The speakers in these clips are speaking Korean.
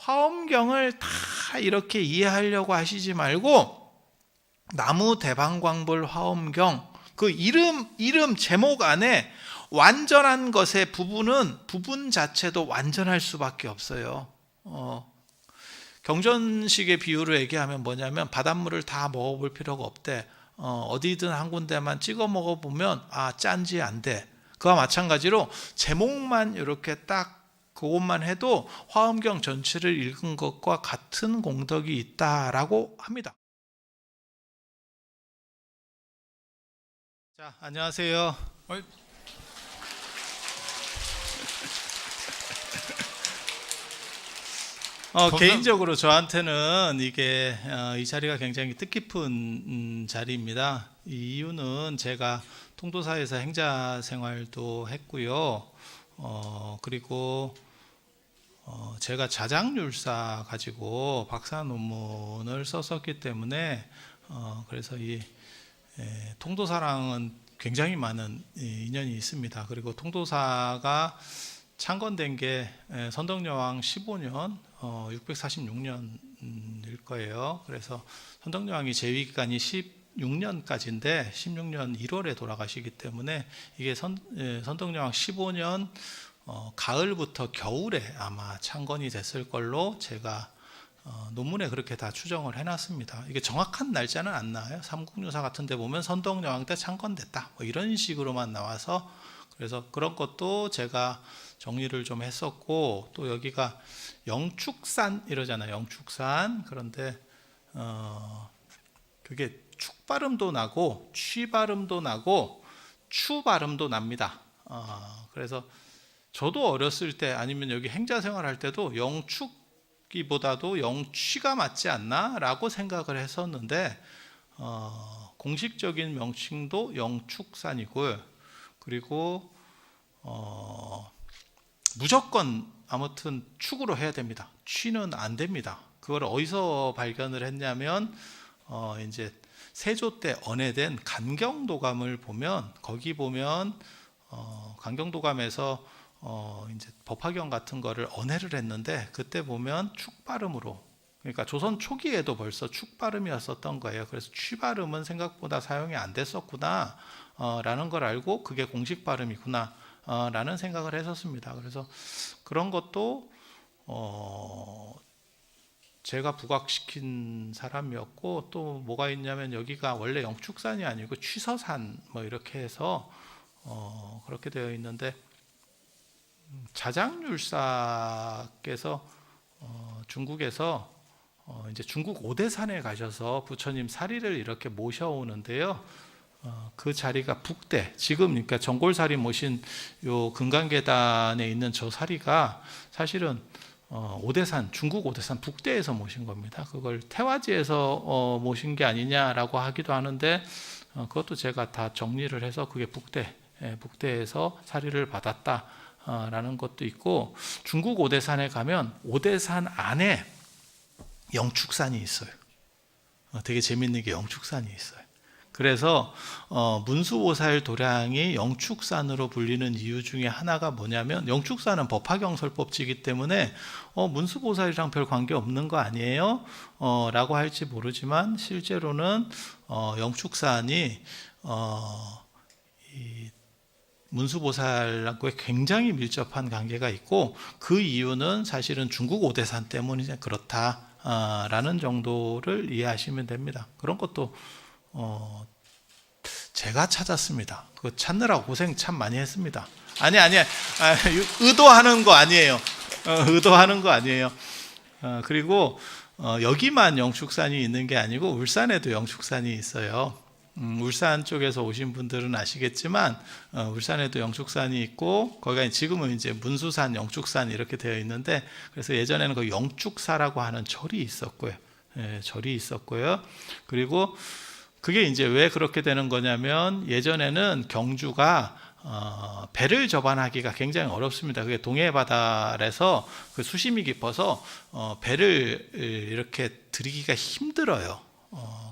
화엄경을 다 이렇게 이해하려고 하시지 말고 나무 대방광불 화엄경 그 이름 제목 안에 완전한 것의 부분 자체도 완전할 수밖에 없어요. 경전식의 비유로 얘기하면 뭐냐면 바닷물을 다 먹어볼 필요가 없대. 어디든 한 군데만 찍어 먹어보면 짠지 안 돼. 그와 마찬가지로 제목만 이렇게 딱 그것만 해도 화엄경 전체를 읽은 것과 같은 공덕이 있다라고 합니다. 자, 안녕하세요. 개인적으로 저한테는 이게 이 자리가 굉장히 뜻깊은 자리입니다. 이 이유는 제가 통도사에서 행자 생활도 했고요. 그리고 제가 자장률사 가지고 박사 논문을 썼었기 때문에 그래서 이 통도사랑은 굉장히 많은 인연이 있습니다. 그리고 통도사가 창건된 게 선덕여왕 15년 646년일 거예요. 그래서 선덕여왕이 재위기간이 16년까지인데 16년 1월에 돌아가시기 때문에 이게 선덕여왕 15년 가을부터 겨울에 아마 창건이 됐을 걸로 제가 논문에 그렇게 다 추정을 해놨습니다. 이게 정확한 날짜는 안 나와요. 삼국유사 같은 데 보면 선덕여왕 때 창건됐다 뭐 이런 식으로만 나와서 그래서 그런 것도 제가 정리를 좀 했었고 또 여기가 영축산 이러잖아요. 영축산. 그런데 그게 축 발음도 나고 취 발음도 나고 추 발음도 납니다. 그래서 저도 어렸을 때 아니면 여기 행자 생활할 때도 영축기보다도 영취가 맞지 않나 라고 생각을 했었는데 공식적인 명칭도 영축산이고요. 그리고 무조건 아무튼 축으로 해야 됩니다. 취는 안 됩니다. 그걸 어디서 발견을 했냐면 이제 세조 때 언해된 간경도감을 보면 거기 보면 간경도감에서 이제 법화경 같은 거를 언해를 했는데 그때 보면 축 발음으로 그러니까 조선 초기에도 벌써 축 발음이었었던 거예요. 그래서 취 발음은 생각보다 사용이 안 됐었구나 라는 걸 알고 그게 공식 발음이구나 라는 생각을 했었습니다. 그래서 그런 것도 제가 부각시킨 사람이었고 또 뭐가 있냐면 여기가 원래 영축산이 아니고 취서산 뭐 이렇게 해서 그렇게 되어 있는데 자장률사께서 중국에서 이제 중국 오대산에 가셔서 부처님 사리를 이렇게 모셔오는데요. 그 자리가 북대, 지금 그러니까 정골사리 모신 요 금강계단에 있는 저 사리가 사실은 오대산, 중국 오대산 북대에서 모신 겁니다. 그걸 태화지에서 모신 게 아니냐라고 하기도 하는데 그것도 제가 다 정리를 해서 그게 북대에서 사리를 받았다라는 것도 있고 중국 오대산에 가면 오대산 안에 영축산이 있어요. 되게 재밌는 게 영축산이 있어요. 그래서 문수보살 도량이 영축산으로 불리는 이유 중에 하나가 뭐냐면 영축산은 법화경설법지이기 때문에 문수보살이랑 별 관계 없는 거 아니에요? 라고 할지 모르지만 실제로는 영축산이 이 문수보살과 굉장히 밀접한 관계가 있고 그 이유는 사실은 중국 오대산 때문에 그렇다라는 정도를 이해하시면 됩니다. 그런 것도 제가 찾았습니다. 그거 찾느라고 고생 참 많이 했습니다. 의도하는 거 아니에요. 의도하는 거 아니에요. 그리고 여기만 영축산이 있는 게 아니고 울산에도 영축산이 있어요. 울산 쪽에서 오신 분들은 아시겠지만 울산에도 영축산이 있고 거기가 지금은 이제 문수산, 영축산 이렇게 되어 있는데 그래서 예전에는 그 영축사라고 하는 절이 있었고요. 절이 있었고요. 그리고 그게 이제 왜 그렇게 되는 거냐면 예전에는 경주가 배를 접안하기가 굉장히 어렵습니다. 그게 동해 바다에서 그 수심이 깊어서 배를 이렇게 들이기가 힘들어요.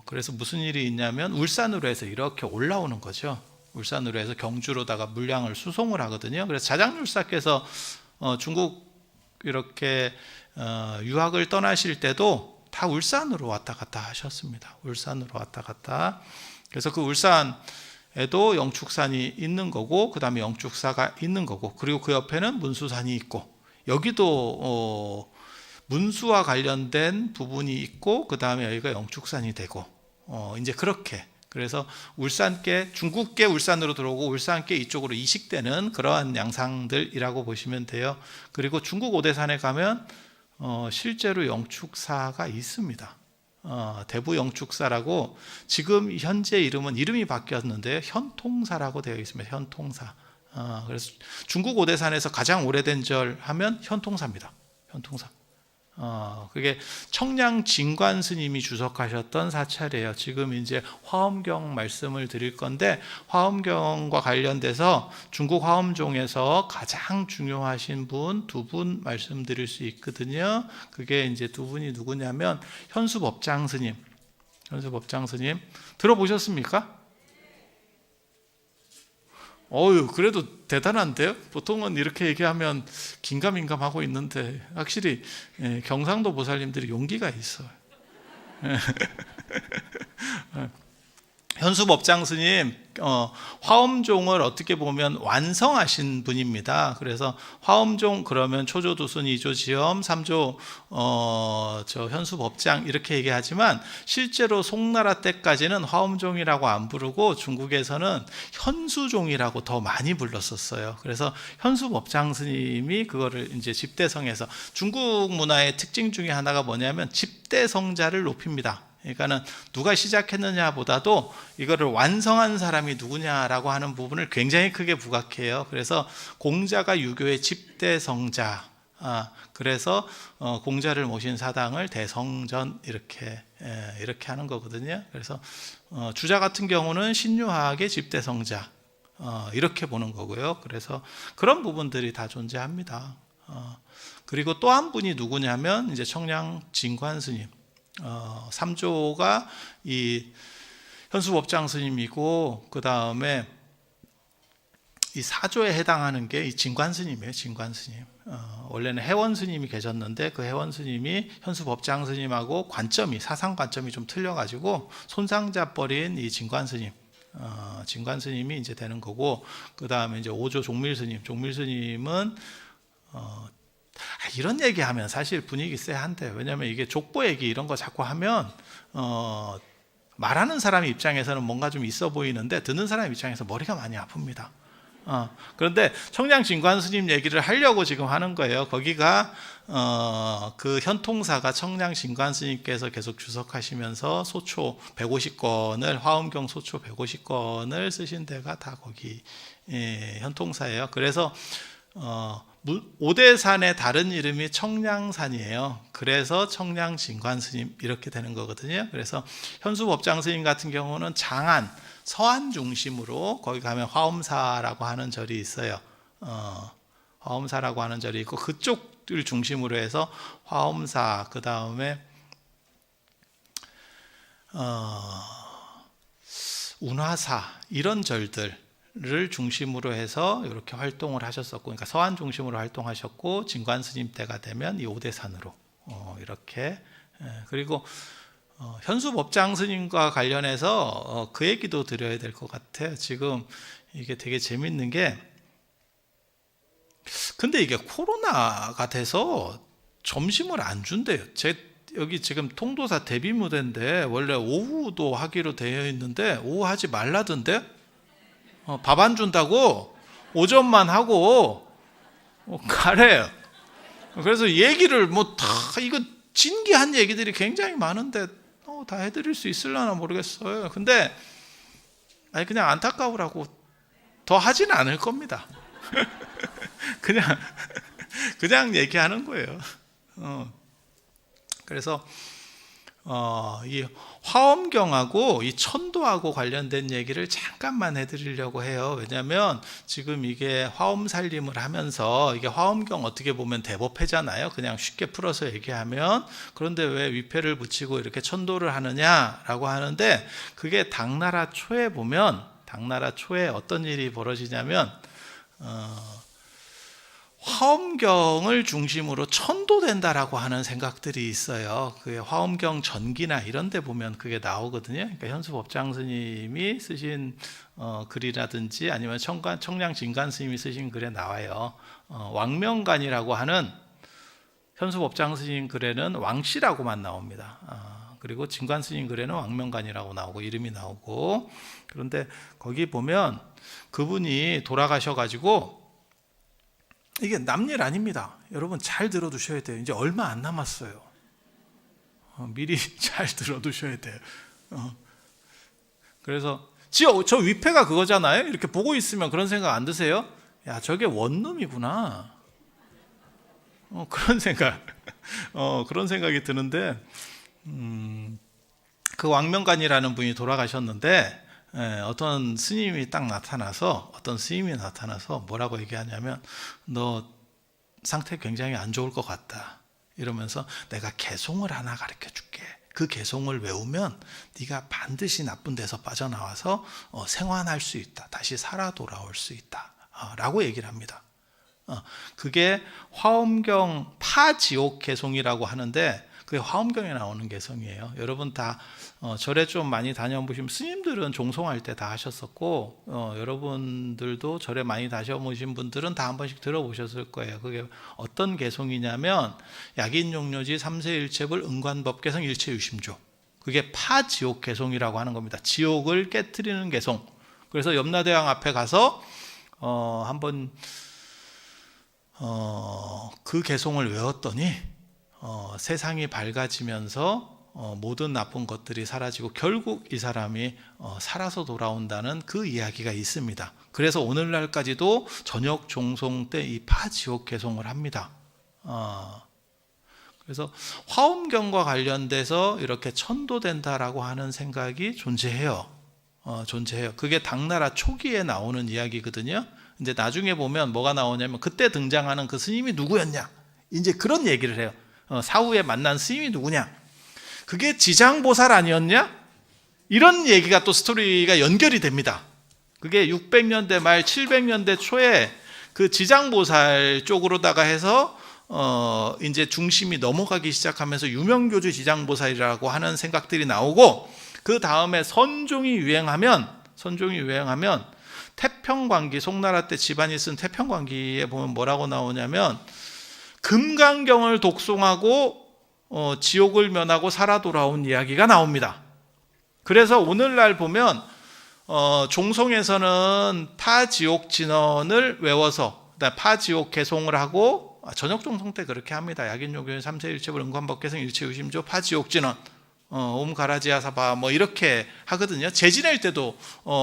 그래서 무슨 일이 있냐면 울산으로 해서 이렇게 올라오는 거죠. 울산으로 해서 경주로다가 물량을 수송을 하거든요. 그래서 자장률사께서 중국 이렇게 유학을 떠나실 때도 다 울산으로 왔다 갔다 하셨습니다. 울산으로 왔다 갔다. 그래서 그 울산에도 영축산이 있는 거고, 그 다음에 영축사가 있는 거고, 그리고 그 옆에는 문수산이 있고, 여기도 문수와 관련된 부분이 있고, 그 다음에 여기가 영축산이 되고, 이제 그렇게. 그래서 울산께, 중국계 울산으로 들어오고 울산께 이쪽으로 이식되는 그러한 양상들이라고 보시면 돼요. 그리고 중국 오대산에 가면 실제로 영축사가 있습니다. 대부 영축사라고, 지금 현재 이름이 바뀌었는데요, 현통사라고 되어 있습니다. 현통사. 그래서 중국 오대산에서 가장 오래된 절 하면 현통사입니다. 현통사. 그게 청량 진관 스님이 주석하셨던 사찰이에요. 지금 이제 화엄경 말씀을 드릴 건데, 화엄경과 관련돼서 중국 화엄종에서 가장 중요하신 분 두 분 말씀드릴 수 있거든요. 그게 이제 두 분이 누구냐면 현수법장 스님. 현수법장 스님 들어보셨습니까? 그래도 대단한데요? 보통은 이렇게 얘기하면 긴가민감하고 있는데, 확실히 경상도 보살님들이 용기가 있어요. 현수법장 스님, 화엄종을 어떻게 보면 완성하신 분입니다. 그래서 화엄종 그러면 초조두순, 2조 지엄, 3조 현수법장 이렇게 얘기하지만, 실제로 송나라 때까지는 화엄종이라고 안 부르고 중국에서는 현수종이라고 더 많이 불렀었어요. 그래서 현수법장 스님이 그거를 이제 집대성에서, 중국 문화의 특징 중에 하나가 뭐냐면 집대성자를 높입니다. 그러니까는 누가 시작했느냐 보다도 이거를 완성한 사람이 누구냐라고 하는 부분을 굉장히 크게 부각해요. 그래서 공자가 유교의 집대성자, 그래서 공자를 모신 사당을 대성전 이렇게 하는 거거든요. 그래서 주자 같은 경우는 신유학의 집대성자, 이렇게 보는 거고요. 그래서 그런 부분들이 다 존재합니다. 그리고 또 한 분이 누구냐면 이제 청량 진관 스님. 3조가 이 현수법장 스님이고, 그 다음에 이 4조에 해당하는 게 이 진관 스님이에요. 진관 스님. 원래는 해원 스님이 계셨는데, 그 해원 스님이 현수법장 스님하고 사상 관점이 좀 틀려가지고 손상자 버린 이 진관 스님. 진관 스님이 이제 되는 거고, 그 다음에 이제 5조 종밀 스님. 종밀 스님은 이런 얘기하면 사실 분위기 쎄한데, 왜냐하면 이게 족보 얘기 이런 거 자꾸 하면 말하는 사람 입장에서는 뭔가 좀 있어 보이는데, 듣는 사람 입장에서 머리가 많이 아픕니다. 그런데 청량 진관 스님 얘기를 하려고 지금 하는 거예요. 거기가 그 현통사가 청량 진관 스님께서 계속 주석하시면서 소초 150권을, 화엄경 소초 150권을 쓰신 데가 다 거기 현통사예요. 그래서 오대산의 다른 이름이 청량산이에요. 그래서 청량 진관 스님 이렇게 되는 거거든요. 그래서 현수법장 스님 같은 경우는 장안, 서안 중심으로, 거기 가면 화엄사라고 하는 절이 있어요. 화엄사라고 하는 절이 있고, 그쪽을 중심으로 해서 화엄사, 그 다음에 운화사, 이런 절들 를 중심으로 해서 이렇게 활동을 하셨었고, 그러니까 서안 중심으로 활동하셨고, 진관 스님 때가 되면 이 오대산으로 이렇게. 그리고 현수법장 스님과 관련해서 그 얘기도 드려야 될 것 같아요. 지금 이게 되게 재밌는 게, 근데 이게 코로나가 돼서 점심을 안 준대요. 여기 지금 통도사 대비무대인데 원래 오후도 하기로 되어 있는데 오후 하지 말라던데. 밥 안 준다고 오전만 하고 가래요. 그래서 얘기를 이거 진기한 얘기들이 굉장히 많은데 다 해드릴 수 있을려나 모르겠어요. 근데 그냥 안타까우라고 더 하지는 않을 겁니다. 그냥 얘기하는 거예요. 그래서 이 화엄경하고 이 천도하고 관련된 얘기를 잠깐만 해드리려고 해요. 왜냐하면 지금 이게 화엄 살림을 하면서, 이게 화엄경 어떻게 보면 대법회잖아요. 그냥 쉽게 풀어서 얘기하면. 그런데 왜 위패를 붙이고 이렇게 천도를 하느냐라고 하는데, 그게 당나라 초에 보면, 당나라 초에 어떤 일이 벌어지냐면, 화엄경을 중심으로 천도된다라고 하는 생각들이 있어요. 그게 화엄경 전기나 이런 데 보면 그게 나오거든요. 그러니까 현수법장 스님이 쓰신 글이라든지 아니면 청량진간 스님이 쓰신 글에 나와요. 왕명간이라고 하는 현수법장 스님 글에는 왕씨라고만 나옵니다. 그리고 진관 스님 글에는 왕명간이라고 나오고 이름이 나오고, 그런데 거기 보면 그분이 돌아가셔가지고, 이게 남일 아닙니다. 여러분 잘 들어두셔야 돼요. 이제 얼마 안 남았어요. 미리 잘 들어두셔야 돼요. 그래서 저 위패가 그거잖아요. 이렇게 보고 있으면 그런 생각 안 드세요? 야, 저게 원룸이구나. 그런 생각이 드는데, 그 왕명간이라는 분이 돌아가셨는데, 어떤 스님이 나타나서 뭐라고 얘기하냐면, 너 상태 굉장히 안 좋을 것 같다 이러면서 내가 개송을 하나 가르쳐 줄게. 그 개송을 외우면 네가 반드시 나쁜 데서 빠져나와서 생환할 수 있다. 다시 살아 돌아올 수 있다 라고 얘기를 합니다. 그게 화엄경 파지옥 개송이라고 하는데, 그게 화엄경에 나오는 개송이에요. 여러분 다 절에 좀 많이 다녀보시면, 스님들은 종송할 때 다 하셨었고, 여러분들도 절에 많이 다녀보신 분들은 다 한 번씩 들어보셨을 거예요. 그게 어떤 개송이냐면 약인용료지 삼세일체불 응관법개성 일체유심조, 그게 파지옥 개송이라고 하는 겁니다. 지옥을 깨트리는 개송. 그래서 염라대왕 앞에 가서 한번 그 개송을 외웠더니 세상이 밝아지면서 모든 나쁜 것들이 사라지고 결국 이 사람이 살아서 돌아온다는 그 이야기가 있습니다. 그래서 오늘날까지도 저녁 종송 때 이 파지옥 개송을 합니다. 그래서 화엄경과 관련돼서 이렇게 천도된다라고 하는 생각이 존재해요. 그게 당나라 초기에 나오는 이야기거든요. 이제 나중에 보면 뭐가 나오냐면, 그때 등장하는 그 스님이 누구였냐, 이제 그런 얘기를 해요. 사후에 만난 스님이 누구냐, 그게 지장보살 아니었냐, 이런 얘기가 또 스토리가 연결이 됩니다. 그게 600년대 말 700년대 초에 그 지장보살 쪽으로다가 해서 이제 중심이 넘어가기 시작하면서 유명교주 지장보살이라고 하는 생각들이 나오고, 그 다음에 선종이 유행하면 태평광기, 송나라 때 집안이 쓴 태평광기에 보면 뭐라고 나오냐면, 금강경을 독송하고 지옥을 면하고 살아 돌아온 이야기가 나옵니다. 그래서 오늘날 보면 종송에서는 파지옥 진언을 외워서 파지옥 개송을 하고, 저녁 종송 때 그렇게 합니다. 약인요교인 삼세일체불 응관법개성 일체유심조 파지옥 진언, 옴가라지아사바 뭐 이렇게 하거든요. 재지낼 때도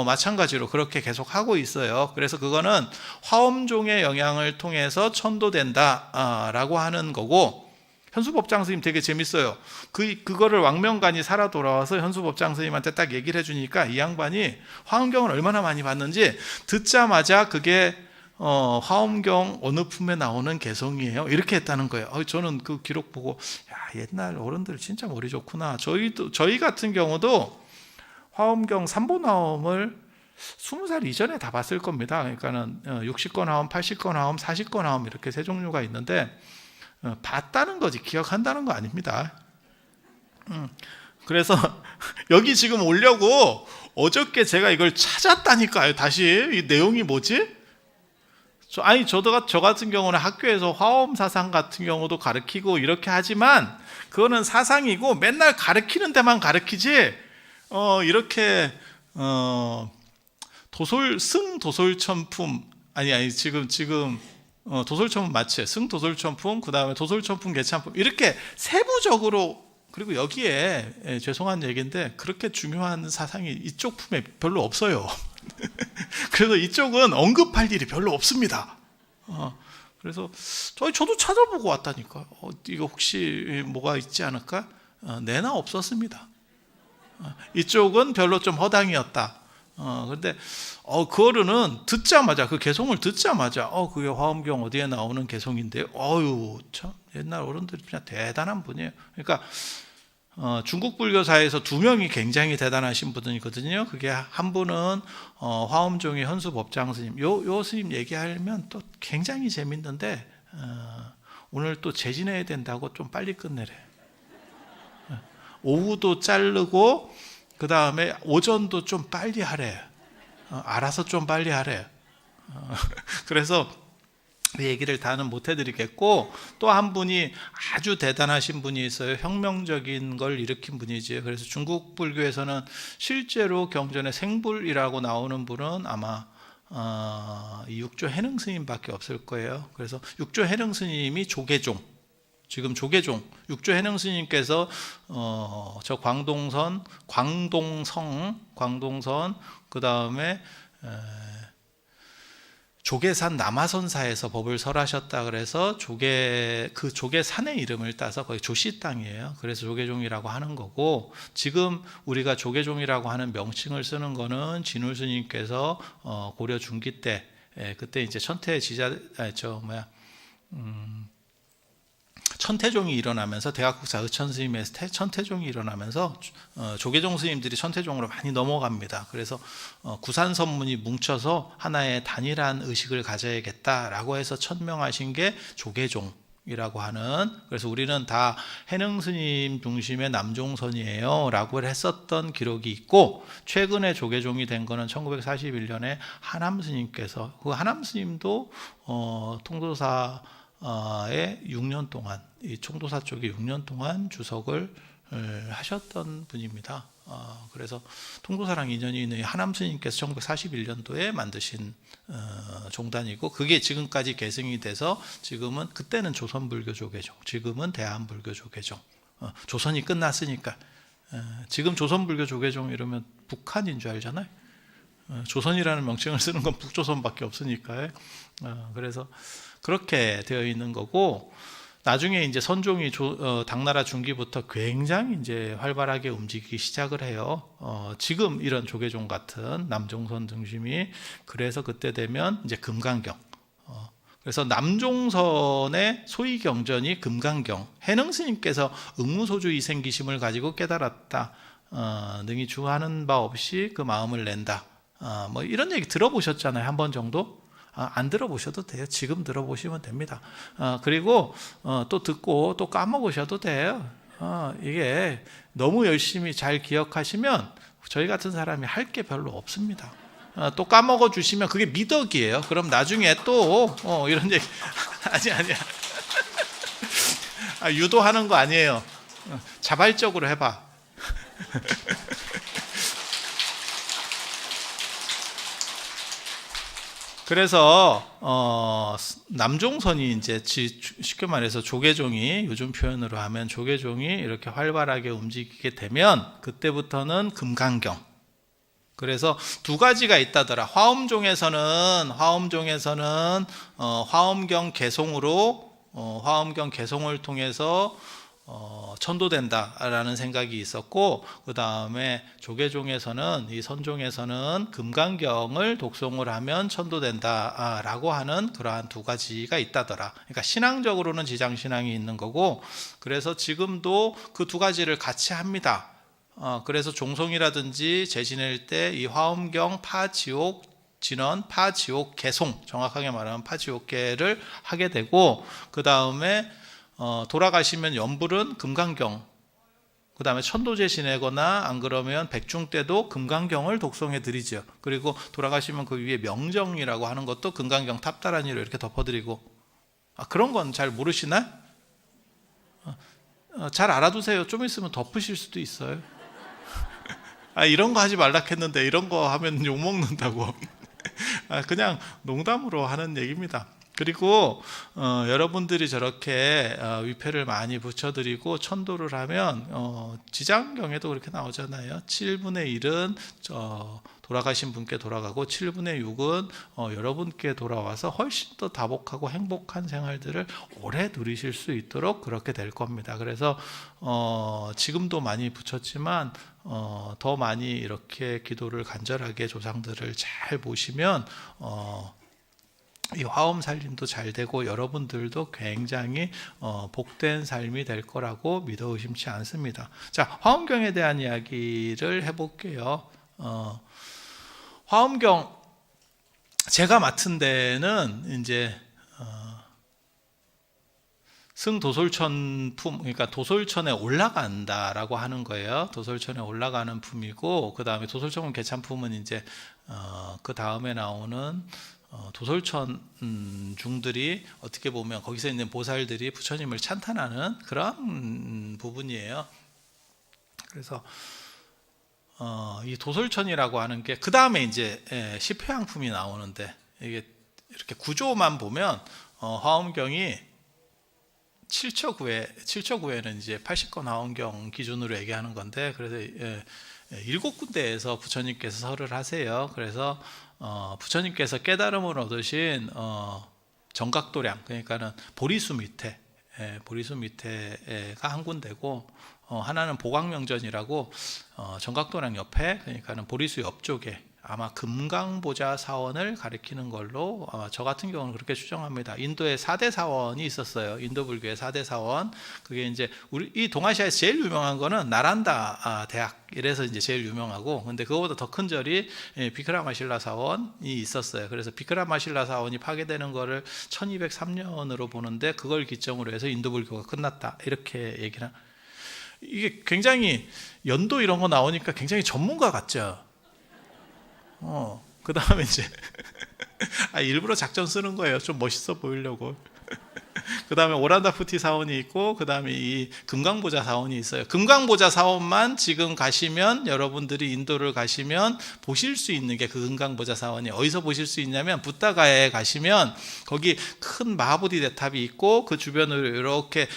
마찬가지로 그렇게 계속 하고 있어요. 그래서 그거는 화엄종의 영향을 통해서 천도된다라고 하는 거고, 현수법장 스님 되게 재밌어요. 그거를 왕명간이 살아 돌아와서 현수법장 스님한테 딱 얘기를 해주니까 이 양반이 화엄경을 얼마나 많이 봤는지 듣자마자 그게 화엄경 어느 품에 나오는 개성이에요, 이렇게 했다는 거예요. 저는 그 기록 보고, 야, 옛날 어른들 진짜 머리 좋구나. 저희 같은 경우도 화엄경 삼보나옴을 20살 이전에 다 봤을 겁니다. 그러니까는 60권 화엄, 80권 화엄, 40권 화엄 이렇게 세 종류가 있는데, 봤다는 거지 기억한다는 거 아닙니다. 그래서 여기 지금 오려고 어저께 제가 이걸 찾았다니까요. 다시 이 내용이 뭐지? 저 같은 경우는 학교에서 화엄 사상 같은 경우도 가르치고 이렇게 하지만, 그거는 사상이고 맨날 가르치는 데만 가르치지, 이렇게 도솔천품 지금 도솔천품 맞지? 승도솔천품, 그 다음에 도솔천품 개찬품, 이렇게 세부적으로. 그리고 여기에 죄송한 얘기인데 그렇게 중요한 사상이 이쪽 품에 별로 없어요. 그래서 이쪽은 언급할 일이 별로 없습니다. 그래서 저도 찾아보고 왔다니까. 이거 혹시 뭐가 있지 않을까? 내나 없었습니다. 이쪽은 별로 좀 허당이었다. 그런데 그거는 듣자마자, 그 개송을 듣자마자 그게 화엄경 어디에 나오는 개송인데요. 참 옛날 어른들이 그냥 대단한 분이에요. 그러니까 중국 불교사에서 두 명이 굉장히 대단하신 분이거든요. 그게 한 분은 화엄종의 현수법장 스님. 요 스님 얘기하면 또 굉장히 재밌는데 오늘 또 재진해야 된다고 좀 빨리 끝내래. 오후도 자르고 그 다음에 오전도 좀 빨리 하래. 알아서 좀 빨리 하래. 그래서 그 얘기를 다는 못 해드리겠고, 또 한 분이 아주 대단하신 분이 있어요. 혁명적인 걸 일으킨 분이지. 그래서 중국 불교에서는 실제로 경전에 생불이라고 나오는 분은 아마 이 육조 해능 스님밖에 없을 거예요. 그래서 육조 해능 스님이 조계종, 지금 조계종 육조 해능 스님께서 저 광동성 그 다음에 조계산 남하선사에서 법을 설하셨다 그래서 그 조계산의 이름을 따서 거의 조씨 땅이에요. 그래서 조계종이라고 하는 거고, 지금 우리가 조계종이라고 하는 명칭을 쓰는 거는 진울 스님께서 고려 중기 때 그때 이제 천태종이 일어나면서 대학국사 의천 스님의 천태종이 일어나면서 조계종 스님들이 천태종으로 많이 넘어갑니다. 그래서 구산선문이 뭉쳐서 하나의 단일한 의식을 가져야겠다라고 해서 천명하신 게 조계종이라고 하는, 그래서 우리는 다 해능 스님 중심의 남종선이에요 라고 했었던 기록이 있고, 최근에 조계종이 된 거는 1941년에 하남 스님께서, 그 하남 스님도 통도사에 6년 동안, 이 총도사 쪽에 6년 동안 주석을 하셨던 분입니다. 그래서 통도사랑 인연이 있는 하남 스님께서 1941년도에 만드신 종단이고, 그게 지금까지 계승이 돼서 지금은, 그때는 조선불교 조계종, 지금은 대한불교 조계종. 조선이 끝났으니까. 지금 조선불교 조계종 이러면 북한인 줄 알잖아요. 조선이라는 명칭을 쓰는 건 북조선밖에 없으니까요. 그래서 그렇게 되어 있는 거고, 나중에 이제 선종이 당나라 중기부터 굉장히 이제 활발하게 움직이기 시작을 해요. 지금 이런 조계종 같은 남종선 등심이. 그래서 그때 되면 이제 금강경. 그래서 남종선의 소위 경전이 금강경. 해능 스님께서 응무소주 이생기심을 가지고 깨달았다. 능히 주하는 바 없이 그 마음을 낸다. 뭐 이런 얘기 들어보셨잖아요, 한 번 정도. 안 들어보셔도 돼요. 지금 들어보시면 됩니다. 그리고 또 듣고 또 까먹으셔도 돼요. 이게 너무 열심히 잘 기억하시면 저희 같은 사람이 할 게 별로 없습니다. 또 까먹어 주시면 그게 미덕이에요. 그럼 나중에 또 이런 얘기 아니야. 유도하는 거 아니에요. 자발적으로 해봐. 그래서 남종선이 이제 쉽게 말해서 조계종이, 요즘 표현으로 하면 조계종이 이렇게 활발하게 움직이게 되면 그때부터는 금강경. 그래서 두 가지가 있다더라. 화엄종에서는 화엄경 개송을 통해서 천도된다라는 생각이 있었고, 그 다음에 조계종에서는, 이 선종에서는 금강경을 독송을 하면 천도된다라고 하는 그러한 두 가지가 있다더라. 그러니까 신앙적으로는 지장신앙이 있는 거고, 그래서 지금도 그 두 가지를 같이 합니다. 그래서 종송이라든지 재지낼 때 이 화엄경 파지옥 진원, 파지옥 개송, 정확하게 말하면 파지옥계를 하게 되고, 그 다음에 돌아가시면 연불은 금강경, 그 다음에 천도제 지내거나 안 그러면 백중 때도 금강경을 독송해 드리죠. 그리고 돌아가시면 그 위에 명정이라고 하는 것도 금강경 탑다란이로 이렇게 덮어드리고. 그런 건 잘 모르시나? 잘 알아두세요. 좀 있으면 덮으실 수도 있어요. 이런 거 하지 말라 했는데 이런 거 하면 욕먹는다고. 그냥 농담으로 하는 얘기입니다. 그리고 여러분들이 저렇게 위패를 많이 붙여드리고 천도를 하면 지장경에도 그렇게 나오잖아요. 7분의 1은 돌아가신 분께 돌아가고 7분의 6은 여러분께 돌아와서 훨씬 더 다복하고 행복한 생활들을 오래 누리실 수 있도록 그렇게 될 겁니다. 그래서 지금도 많이 붙였지만 더 많이 이렇게 기도를 간절하게 조상들을 잘 모시면 이 화엄 살림도 잘 되고 여러분들도 굉장히 복된 삶이 될 거라고 믿어 의심치 않습니다. 자, 화엄경에 대한 이야기를 해볼게요. 화엄경 제가 맡은 데는 이제 승도솔천 품, 그러니까 도솔천에 올라간다라고 하는 거예요. 도솔천에 올라가는 품이고, 그 다음에 도솔천 개찬품은 이제 그 다음에 나오는 도솔천 중들이 어떻게 보면 거기서 있는 보살들이 부처님을 찬탄하는 그런 부분이에요. 그래서 이 도솔천이라고 하는 게 그 다음에 이제 십회양품이 나오는데, 이게 이렇게 구조만 보면 화엄경이 7처 9회는 이제 80권 화엄경 기준으로 얘기하는 건데, 그래서 7군데에서 부처님께서 설을 하세요. 그래서 부처님께서 깨달음을 얻으신 정각도량, 그러니까는 보리수 밑에가 한 군데고, 하나는 보광명전이라고 정각도량 옆에, 그러니까는 보리수 옆쪽에 아마 금강보자 사원을 가리키는 걸로 저 같은 경우는 그렇게 추정합니다. 인도에 4대 사원이 있었어요. 인도 불교의 4대 사원. 그게 이제 우리 이 동아시아에서 제일 유명한 거는 나란다 대학, 이래서 이제 제일 유명하고, 근데 그거보다 더 큰 절이 비크라마실라 사원이 있었어요. 그래서 비크라마실라 사원이 파괴되는 거를 1203년으로 보는데, 그걸 기점으로 해서 인도 불교가 끝났다, 이렇게 얘기를. 이게 굉장히 연도 이런 거 나오니까 굉장히 전문가 같죠. 그 다음에 이제 일부러 작전 쓰는 거예요. 좀 멋있어 보이려고. 그 다음에 오란다푸티 사원이 있고, 그 다음에 이 금강보자 사원이 있어요. 금강보자 사원만 지금 가시면, 여러분들이 인도를 가시면 보실 수 있는 게 그 금강보자 사원이 어디서 보실 수 있냐면, 붓다가에 가시면 거기 큰 마하보디 대탑이 있고, 그 주변으로 이렇게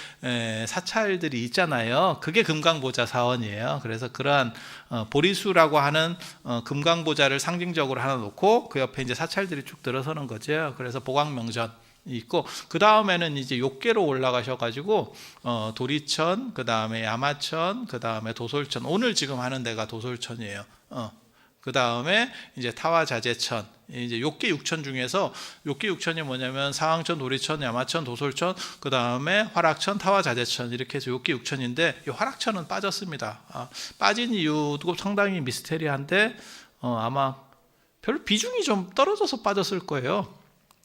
사찰들이 있잖아요. 그게 금강보자 사원이에요. 그래서 그러한 보리수라고 하는 금강보자를 상징적으로 하나 놓고, 그 옆에 이제 사찰들이 쭉 들어서는 거죠. 그래서 보광명전 있고, 그 다음에는 이제 욕계로 올라가셔가지고 도리천, 그 다음에 야마천, 그 다음에 도솔천, 오늘 지금 하는 데가 도솔천이에요. 그 다음에 이제 타와자재천, 이제 욕계 6천 중에서 욕계 6천이 뭐냐면 상황천, 도리천, 야마천, 도솔천, 그 다음에 화락천, 타와자재천, 이렇게 해서 욕계 6천인데, 이 화락천은 빠졌습니다. 빠진 이유도 상당히 미스테리한데 아마 별 비중이 좀 떨어져서 빠졌을 거예요.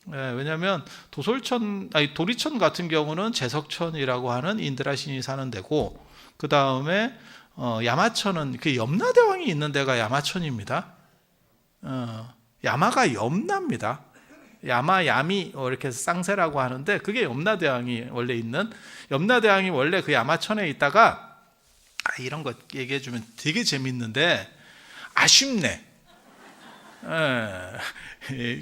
왜냐하면 도리천 같은 경우는 제석천이라고 하는 인드라 신이 사는 데고, 그 다음에 야마천은 그 염라대왕이 있는 데가 야마천입니다. 야마가 염라입니다. 야마, 야미 이렇게 쌍세라고 하는데, 그게 염라대왕이 원래 있는, 염라대왕이 원래 그 야마천에 있다가, 이런 거 얘기해 주면 되게 재밌는데 아쉽네.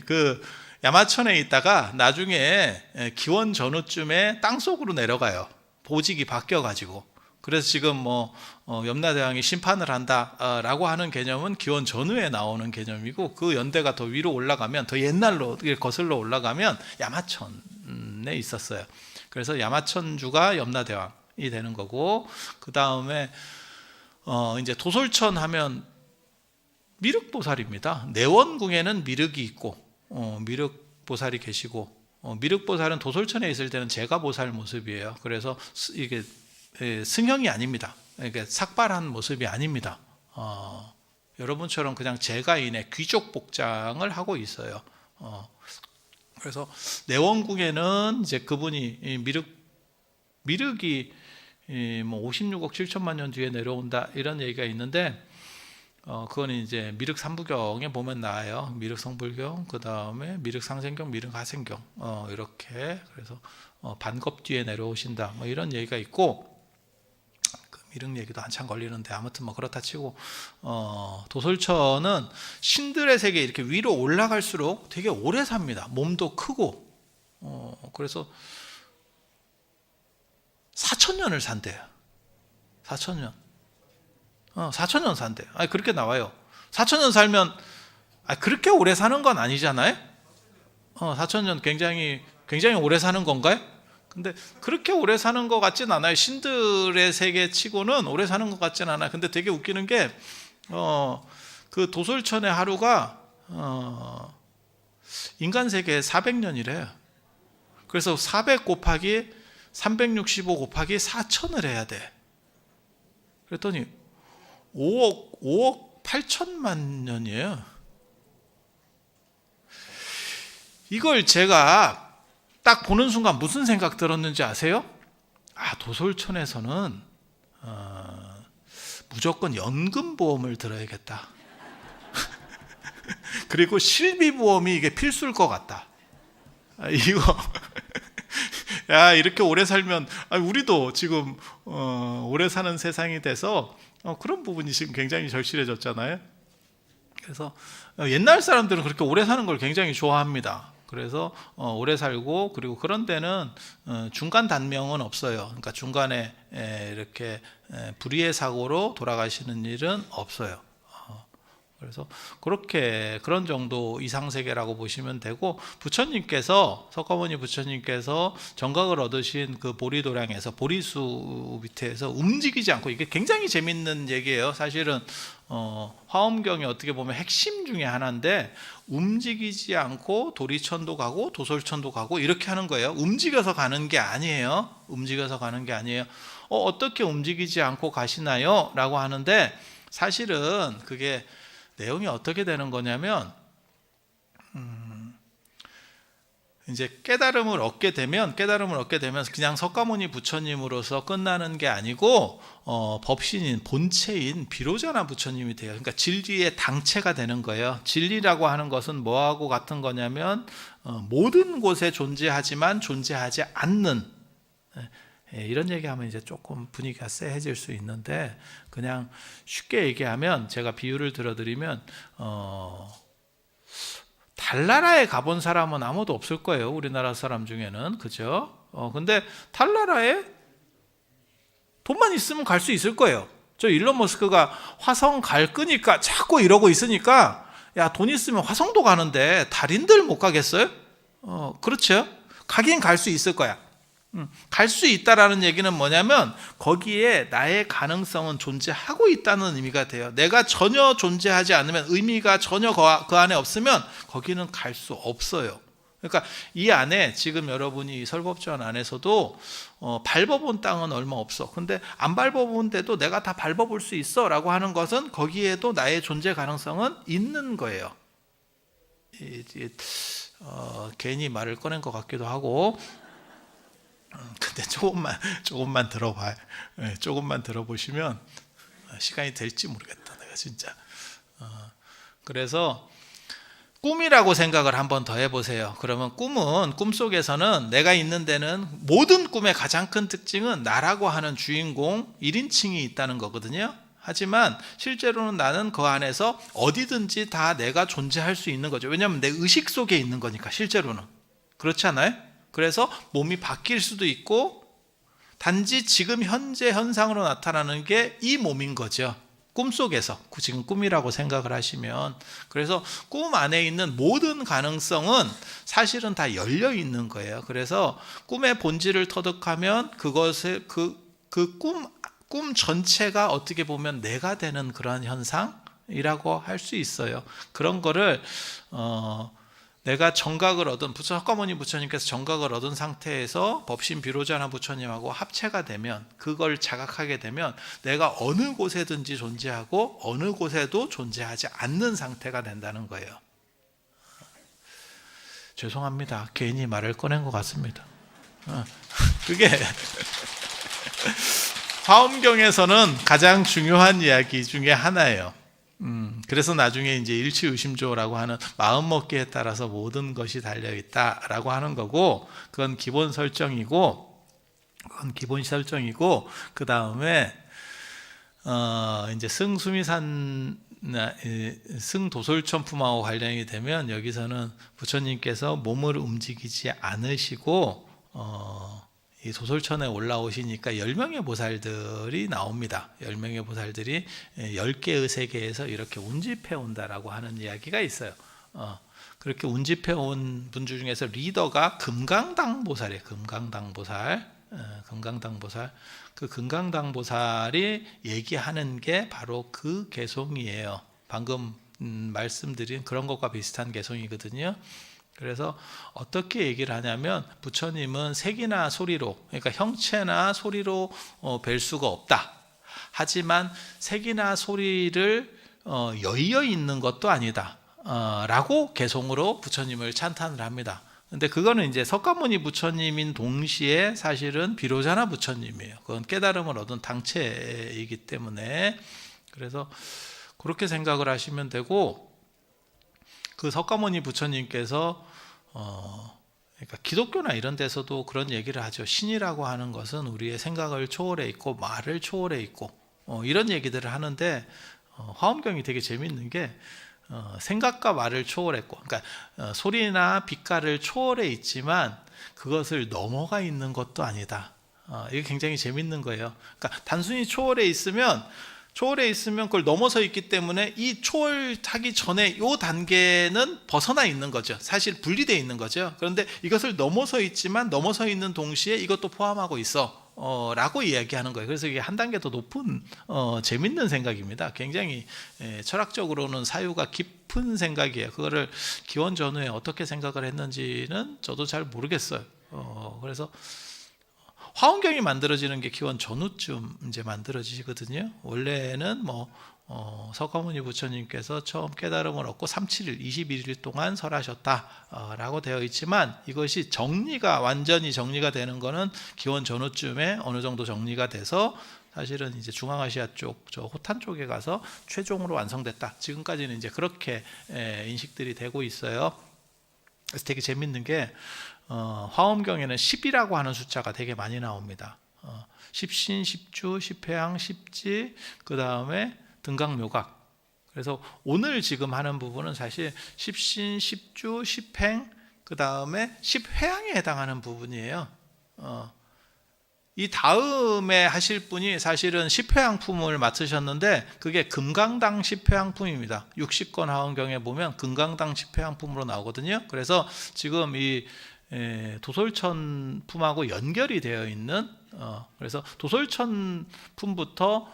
그 야마천에 있다가 나중에 기원 전후쯤에 땅속으로 내려가요. 보직이 바뀌어가지고. 그래서 지금 염라대왕이 심판을 한다라고 하는 개념은 기원 전후에 나오는 개념이고, 그 연대가 더 위로 올라가면, 더 옛날로 거슬러 올라가면 야마천에 있었어요. 그래서 야마천주가 염라대왕이 되는 거고, 그 다음에 이제 도솔천 하면 미륵보살입니다. 내원궁에는 미륵이 있고, 미륵보살이 계시고, 미륵보살은 도솔천에 있을 때는 제가보살 모습이에요. 그래서 이게 승형이 아닙니다. 그러니까 삭발한 모습이 아닙니다. 여러분처럼 그냥 제가인의 귀족 복장을 하고 있어요. 그래서 내원궁에는 이제 그분이 미륵이 뭐 56억 7천만 년 뒤에 내려온다, 이런 얘기가 있는데, 그건 이제 미륵 삼부경에 보면 나와요. 미륵 성불경, 그 다음에 미륵 상생경, 미륵 하생경, 이렇게. 그래서 반겁 뒤에 내려오신다, 뭐 이런 얘기가 있고, 그 미륵 얘기도 한참 걸리는데, 아무튼 뭐 그렇다 치고, 도솔천은 신들의 세계 이렇게 위로 올라갈수록 되게 오래 삽니다. 몸도 크고, 그래서 4,000년을 산대요. 4,000년. 4,000년 산대. 그렇게 나와요. 4,000년 살면 그렇게 오래 사는 건 아니잖아요. 4,000년 굉장히 오래 사는 건가요? 근데 그렇게 오래 사는 것 같진 않아요. 신들의 세계 치고는 오래 사는 것 같진 않아요. 근데 되게 웃기는 게 그 도솔천의 하루가 인간 세계에 400년이래요. 그래서 400 곱하기 365 곱하기 4천을 해야 돼. 그랬더니 5억 8천만 년이에요. 이걸 제가 딱 보는 순간 무슨 생각 들었는지 아세요? 도솔천에서는 무조건 연금보험을 들어야겠다. 그리고 실비보험이 이게 필수일 것 같다. 이거 야, 이렇게 오래 살면 우리도 지금 오래 사는 세상이 돼서 그런 부분이 지금 굉장히 절실해졌잖아요. 그래서 옛날 사람들은 그렇게 오래 사는 걸 굉장히 좋아합니다. 그래서 오래 살고, 그리고 그런 데는 중간 단명은 없어요. 그러니까 중간에 이렇게 불의의 사고로 돌아가시는 일은 없어요. 그래서 그런 정도 이상세계라고 보시면 되고, 부처님께서, 석가모니 부처님께서 정각을 얻으신 그 보리도량에서, 보리수 밑에서 움직이지 않고, 이게 굉장히 재밌는 얘기예요. 사실은 화엄경이 어떻게 보면 핵심 중에 하나인데, 움직이지 않고 도리천도 가고 도솔천도 가고 이렇게 하는 거예요. 움직여서 가는 게 아니에요. 움직여서 가는 게 아니에요. 어떻게 움직이지 않고 가시나요? 라고 하는데, 사실은 그게 내용이 어떻게 되는 거냐면, 이제 깨달음을 얻게 되면 그냥 석가모니 부처님으로서 끝나는 게 아니고 법신인 본체인 비로자나 부처님이 돼요. 그러니까 진리의 당체가 되는 거예요. 진리라고 하는 것은 뭐하고 같은 거냐면 모든 곳에 존재하지만 존재하지 않는, 이런 얘기하면 이제 조금 분위기가 쎄해질 수 있는데, 그냥 쉽게 얘기하면, 제가 비유를 들어드리면 달나라에 가본 사람은 아무도 없을 거예요. 우리나라 사람 중에는. 그죠? 근데 달나라에 돈만 있으면 갈 수 있을 거예요. 저 일론 머스크가 화성 갈 거니까 자꾸 이러고 있으니까, 야, 돈 있으면 화성도 가는데 달인들 못 가겠어요? 그렇죠? 가긴 갈 수 있을 거야. 갈 수 있다라는 얘기는 뭐냐면, 거기에 나의 가능성은 존재하고 있다는 의미가 돼요. 내가 전혀 존재하지 않으면, 의미가 전혀 그 안에 없으면 거기는 갈 수 없어요. 그러니까 이 안에 지금 여러분이 설법전 안에서도 밟아본 땅은 얼마 없어. 근데 안 밟아본 데도 내가 다 밟아볼 수 있어 라고 하는 것은, 거기에도 나의 존재 가능성은 있는 거예요. 괜히 말을 꺼낸 것 같기도 하고, 근데 조금만 들어봐요. 조금만 들어보시면 시간이 될지 모르겠다. 내가 진짜. 그래서 꿈이라고 생각을 한번 더 해보세요. 그러면 꿈속에서는 내가 있는 데는, 모든 꿈의 가장 큰 특징은 나라고 하는 주인공 1인칭이 있다는 거거든요. 하지만 실제로는 나는 그 안에서 어디든지 다 내가 존재할 수 있는 거죠. 왜냐하면 내 의식 속에 있는 거니까. 실제로는 그렇지 않아요? 그래서 몸이 바뀔 수도 있고, 단지 지금 현재 현상으로 나타나는 게 이 몸인 거죠. 꿈속에서, 지금 꿈이라고 생각을 하시면. 그래서 꿈 안에 있는 모든 가능성은 사실은 다 열려 있는 거예요. 그래서 꿈의 본질을 터득하면 그것을 꿈 전체가 어떻게 보면 내가 되는 그러한 현상이라고 할 수 있어요. 그런 거를 내가 정각을 얻은, 석가모니 부처님께서 정각을 얻은 상태에서 법신 비로자나 부처님하고 합체가 되면, 그걸 자각하게 되면 내가 어느 곳에든지 존재하고 어느 곳에도 존재하지 않는 상태가 된다는 거예요. 죄송합니다. 괜히 말을 꺼낸 것 같습니다. 그게 화엄경에서는 가장 중요한 이야기 중에 하나예요. 그래서 나중에 이제 일치의심조라고 하는 마음먹기에 따라서 모든 것이 달려있다라고 하는 거고, 그건 기본 설정이고, 그 다음에 이제 승수미산 승도솔천품하고 관련이 되면, 여기서는 부처님께서 몸을 움직이지 않으시고 이 도솔천에 올라오시니까 10명의 보살들이 나옵니다. 10명의 보살들이 10개의 세계에서 이렇게 운집해 온다라고 하는 이야기가 있어요. 그렇게 운집해 온 분 중에서 리더가 금강당보살이에요. 금강당보살. 그 금강당보살이 얘기하는 게 바로 그 개송이에요. 방금 말씀드린 그런 것과 비슷한 개송이거든요. 그래서 어떻게 얘기를 하냐면 부처님은 색이나 소리로, 그러니까 형체나 소리로 뵐 수가 없다. 하지만 색이나 소리를 여의어 있는 것도 아니다. 라고 개송으로 부처님을 찬탄을 합니다. 근데 그거는 이제 석가모니 부처님인 동시에 사실은 비로자나 부처님이에요. 그건 깨달음을 얻은 당체이기 때문에, 그래서 그렇게 생각을 하시면 되고, 그 석가모니 부처님께서 그러니까 기독교나 이런 데서도 그런 얘기를 하죠. 신이라고 하는 것은 우리의 생각을 초월해 있고 말을 초월해 있고 이런 얘기들을 하는데, 화엄경이 되게 재밌는 게 생각과 말을 초월했고, 그러니까 소리나 빛깔을 초월해 있지만 그것을 넘어가 있는 것도 아니다. 이게 굉장히 재밌는 거예요. 그러니까 단순히 초월해 있으면 그걸 넘어서 있기 때문에 이 초월하기 전에 이 단계는 벗어나 있는 거죠. 사실 분리되어 있는 거죠. 그런데 이것을 넘어서 있지만 넘어서 있는 동시에 이것도 포함하고 있어 라고 이야기하는 거예요. 그래서 이게 한 단계 더 높은 재밌는 생각입니다. 굉장히 철학적으로는 사유가 깊은 생각이에요. 그거를 기원 전후에 어떻게 생각을 했는지는 저도 잘 모르겠어요. 그래서 화엄경이 만들어지는 게 기원 전후쯤 이제 만들어지거든요. 원래는 석가모니 부처님께서 처음 깨달음을 얻고 37일, 21일 동안 설하셨다라고 되어 있지만, 이것이 완전히 정리가 되는 거는 기원 전후쯤에 어느 정도 정리가 돼서 사실은 이제 중앙아시아 쪽, 저 호탄 쪽에 가서 최종으로 완성됐다. 지금까지는 이제 그렇게 인식들이 되고 있어요. 그래서 되게 재밌는 게 화엄경에는 10이라고 하는 숫자가 되게 많이 나옵니다. 십신, 십주, 십회양, 십지, 그 다음에 등각묘각. 그래서 오늘 지금 하는 부분은 사실 십신, 십주, 십행, 그 다음에 십회양에 해당하는 부분이에요. 이 다음에 하실 분이 사실은 십회양품을 맡으셨는데, 그게 금강당 십회양품입니다. 60권 화엄경에 보면 금강당 십회양품으로 나오거든요. 그래서 지금 이 도솔천 품하고 연결이 되어 있는, 그래서 도솔천 품부터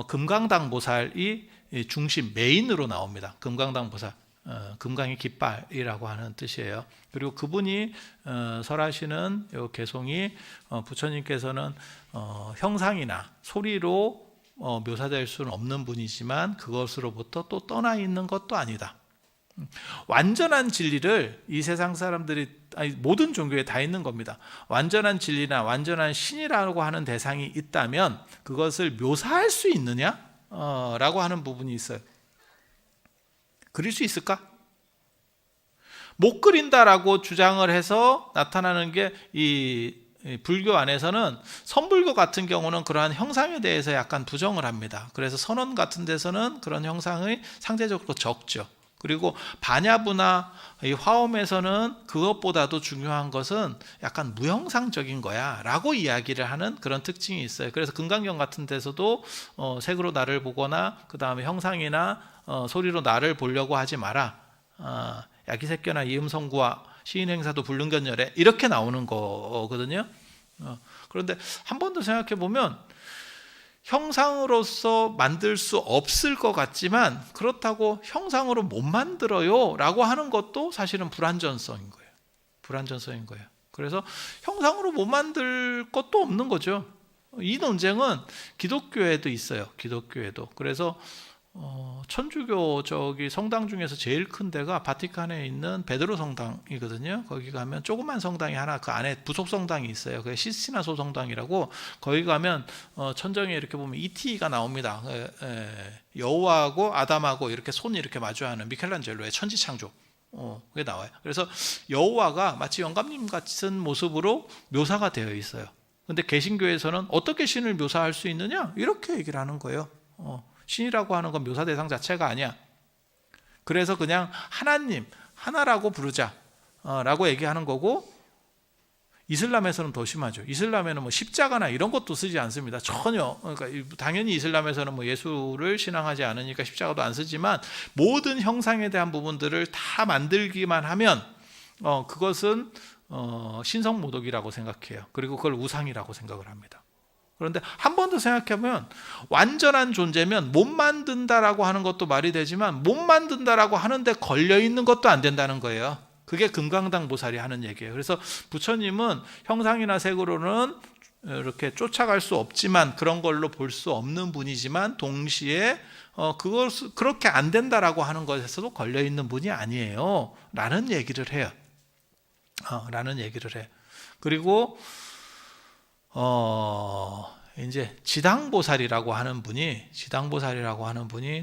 금강당 보살이 중심 메인으로 나옵니다. 금강당 보살, 금강의 깃발이라고 하는 뜻이에요. 그리고 그분이 설하시는 요 개송이, 부처님께서는 형상이나 소리로 묘사될 수는 없는 분이지만 그것으로부터 또 떠나 있는 것도 아니다. 완전한 진리를 이 세상 사람들이, 모든 종교에 다 있는 겁니다. 완전한 진리나 완전한 신이라고 하는 대상이 있다면 그것을 묘사할 수 있느냐? 라고 하는 부분이 있어요. 그릴 수 있을까? 못 그린다라고 주장을 해서 나타나는 게 이 불교 안에서는, 선불교 같은 경우는 그러한 형상에 대해서 약간 부정을 합니다. 그래서 선원 같은 데서는 그런 형상이 상대적으로 적죠. 그리고 반야부나 이 화엄에서는 그것보다도 중요한 것은 약간 무형상적인 거야 라고 이야기를 하는 그런 특징이 있어요. 그래서 금강경 같은 데서도 색으로 나를 보거나 그 다음에 형상이나 소리로 나를 보려고 하지 마라. 야기색견나 이음성구와 시인행사도 불능견열에 이렇게 나오는 거거든요. 그런데 한 번 더 생각해 보면 형상으로서 만들 수 없을 것 같지만 그렇다고 형상으로 못 만들어요 라고 하는 것도 사실은 불완전성인 거예요. 그래서 형상으로 못 만들 것도 없는 거죠. 이 논쟁은 기독교에도 있어요. 기독교에도. 그래서 천주교 성당 중에서 제일 큰 데가 바티칸에 있는 베드로 성당이거든요. 거기 가면 조그만 성당이 하나, 그 안에 부속 성당이 있어요. 그게 시스티나 소성당이라고. 거기 가면 천정에 이렇게 보면 이티가 나옵니다. 여호와하고 아담하고 이렇게 손이 이렇게 마주하는 미켈란젤로의 천지창조. 그게 나와요. 그래서 여호와가 마치 영감님 같은 모습으로 묘사가 되어 있어요. 근데 개신교에서는 어떻게 신을 묘사할 수 있느냐? 이렇게 얘기를 하는 거예요. 신이라고 하는 건 묘사 대상 자체가 아니야. 그래서 그냥 하나님, 하나라고 부르자 라고 얘기하는 거고, 이슬람에서는 더 심하죠. 이슬람에는 뭐 십자가나 이런 것도 쓰지 않습니다. 전혀. 그러니까 당연히 이슬람에서는 뭐 예수를 신앙하지 않으니까 십자가도 안 쓰지만, 모든 형상에 대한 부분들을 다 만들기만 하면 그것은 신성모독이라고 생각해요. 그리고 그걸 우상이라고 생각을 합니다. 그런데 한 번 더 생각해보면, 완전한 존재면 못 만든다라고 하는 것도 말이 되지만 못 만든다라고 하는데 걸려있는 것도 안 된다는 거예요. 그게 금강당보살이 하는 얘기예요. 그래서 부처님은 형상이나 색으로는 이렇게 쫓아갈 수 없지만, 그런 걸로 볼 수 없는 분이지만, 동시에 그걸 그렇게 안 된다라고 하는 것에서도 걸려 있는 분이 아니에요. 라는 얘기를 해요. 그리고 이제 지당보살이라고 하는 분이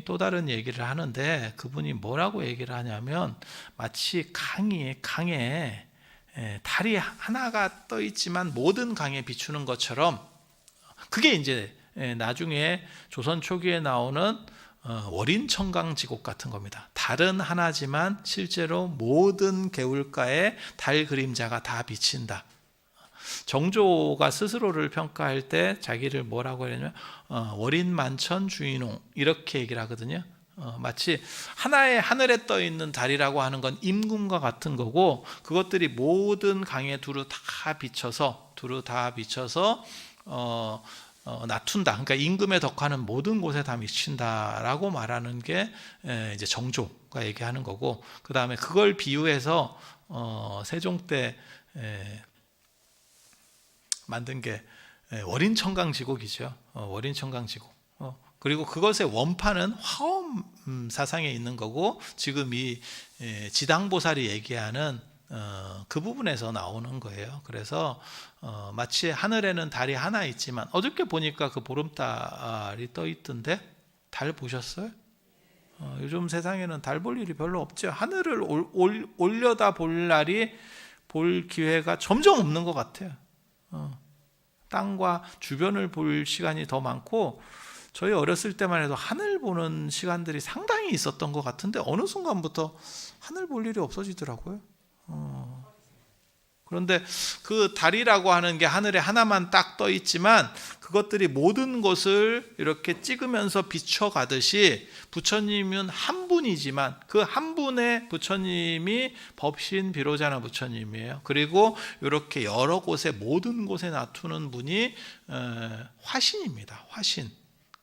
또 다른 얘기를 하는데, 그분이 뭐라고 얘기를 하냐면, 마치 강에 달이 하나가 떠 있지만 모든 강에 비추는 것처럼, 그게 이제 나중에 조선 초기에 나오는 월인청강지곡 같은 겁니다. 달은 하나지만 실제로 모든 개울가에 달 그림자가 다 비친다. 정조가 스스로를 평가할 때 자기를 뭐라고 하냐면 월인만천 주인홍, 이렇게 얘기를 하거든요. 마치 하나의 하늘에 떠 있는 달이라고 하는 건 임금과 같은 거고, 그것들이 모든 강에 두루 다 비쳐서 낮춘다. 그러니까 임금의 덕화는 모든 곳에 다 미친다라고 말하는 게 이제 정조가 얘기하는 거고, 그 다음에 그걸 비유해서 세종 때 만든 게 월인청강지곡이죠. 월인청강지곡. 그리고 그것의 원판은 화엄 사상에 있는 거고, 지금 이 지당보살이 얘기하는 그 부분에서 나오는 거예요. 그래서 마치 하늘에는 달이 하나 있지만, 어저께 보니까 그 보름달이 떠 있던데, 달 보셨어요? 요즘 세상에는 달 볼 일이 별로 없죠. 하늘을 올려다 볼 기회가 점점 없는 것 같아요. 땅과 주변을 볼 시간이 더 많고, 저희 어렸을 때만 해도 하늘 보는 시간들이 상당히 있었던 것 같은데, 어느 순간부터 하늘 볼 일이 없어지더라고요. 그런데 그 달이라고 하는 게 하늘에 하나만 딱 떠 있지만, 그것들이 모든 것을 이렇게 찍으면서 비춰가듯이, 부처님은 한 분이지만 그 한 분의 부처님이 법신 비로자나 부처님이에요. 그리고 이렇게 여러 곳에, 모든 곳에 나투는 분이 화신입니다. 화신.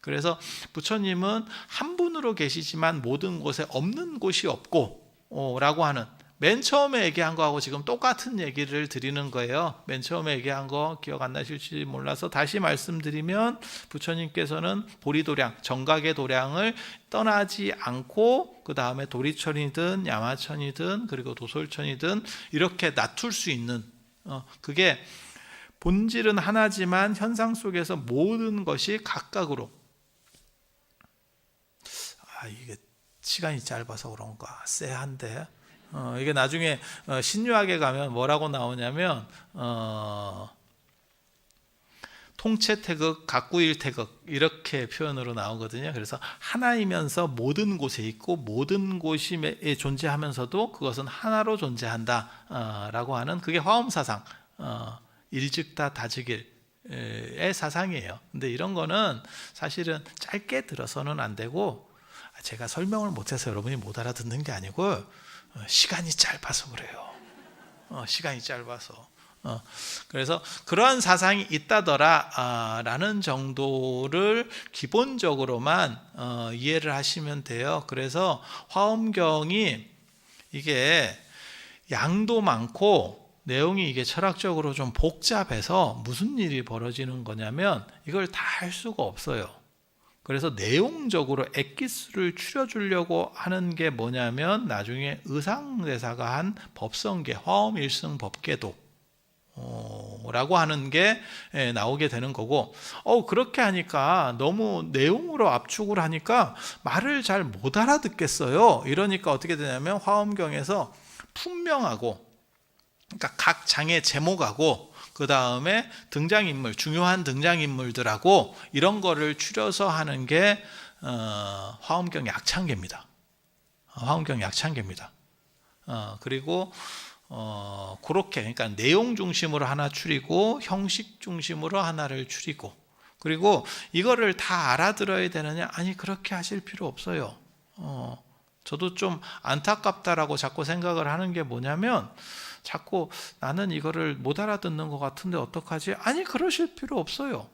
그래서 부처님은 한 분으로 계시지만 모든 곳에 없는 곳이 없고 라고 하는, 맨 처음에 얘기한 거하고 지금 똑같은 얘기를 드리는 거예요. 맨 처음에 얘기한 거 기억 안 나실지 몰라서 다시 말씀드리면, 부처님께서는 보리도량, 정각의 도량을 떠나지 않고, 그 다음에 도리천이든 야마천이든 그리고 도솔천이든 이렇게 낮출 수 있는, 그게 본질은 하나지만 현상 속에서 모든 것이 각각으로, 이게 시간이 짧아서 그런가 쎄한데, 이게 나중에 신유학에 가면 뭐라고 나오냐면, 통체태극, 각구일태극, 이렇게 표현으로 나오거든요. 그래서 하나이면서 모든 곳에 있고, 모든 곳이 존재하면서도 그것은 하나로 존재한다 라고 하는, 그게 화엄사상, 일즉다 다즉일의 사상이에요. 근데 이런 거는 사실은 짧게 들어서는 안 되고, 제가 설명을 못해서 여러분이 못 알아듣는 게 아니고, 시간이 짧아서 그래요. 시간이 짧아서. 그래서 그러한 사상이 있다더라 라는 정도를 기본적으로만 이해를 하시면 돼요. 그래서 화엄경이 이게 양도 많고 내용이 이게 철학적으로 좀 복잡해서 무슨 일이 벌어지는 거냐면, 이걸 다 할 수가 없어요. 그래서 내용적으로 엑기스를 추려주려고 하는 게 뭐냐면, 나중에 의상대사가 한 법성계, 화엄일승 법계독 라고 하는 게 나오게 되는 거고, 그렇게 하니까 너무 내용으로 압축을 하니까 말을 잘 못 알아듣겠어요. 이러니까 어떻게 되냐면, 화엄경에서 풍명하고, 그러니까 각 장의 제목하고, 그 다음에 등장인물, 중요한 등장인물들하고 이런 거를 추려서 하는 게 화엄경 약창계입니다. 화엄경 약창계입니다. 그리고 그렇게, 그러니까 내용 중심으로 하나 추리고 형식 중심으로 하나를 추리고, 그리고 이거를 다 알아들어야 되느냐? 아니, 그렇게 하실 필요 없어요. 저도 좀 안타깝다라고 자꾸 생각을 하는 게 뭐냐면, 자꾸 나는 이거를 못 알아듣는 것 같은데 어떡하지? 아니, 그러실 필요 없어요.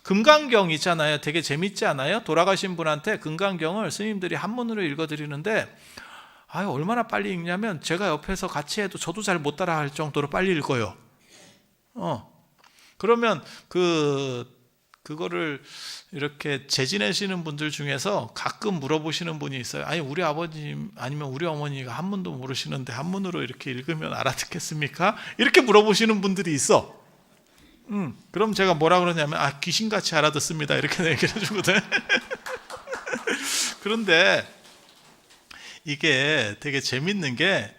금강경 있잖아요. 되게 재밌지 않아요? 돌아가신 분한테 금강경을 스님들이 한문으로 읽어드리는데, 얼마나 빨리 읽냐면 제가 옆에서 같이 해도 저도 잘 못 따라할 정도로 빨리 읽어요. 그러면 그거를 이렇게 재지내시는 분들 중에서 가끔 물어보시는 분이 있어요. 아니, 우리 아버님 아니면 우리 어머니가 한문도 모르시는데 한문으로 이렇게 읽으면 알아듣겠습니까? 이렇게 물어보시는 분들이 있어. 그럼 제가 뭐라 그러냐면 귀신같이 알아듣습니다, 이렇게 얘기를 해주거든. 그런데 이게 되게 재밌는 게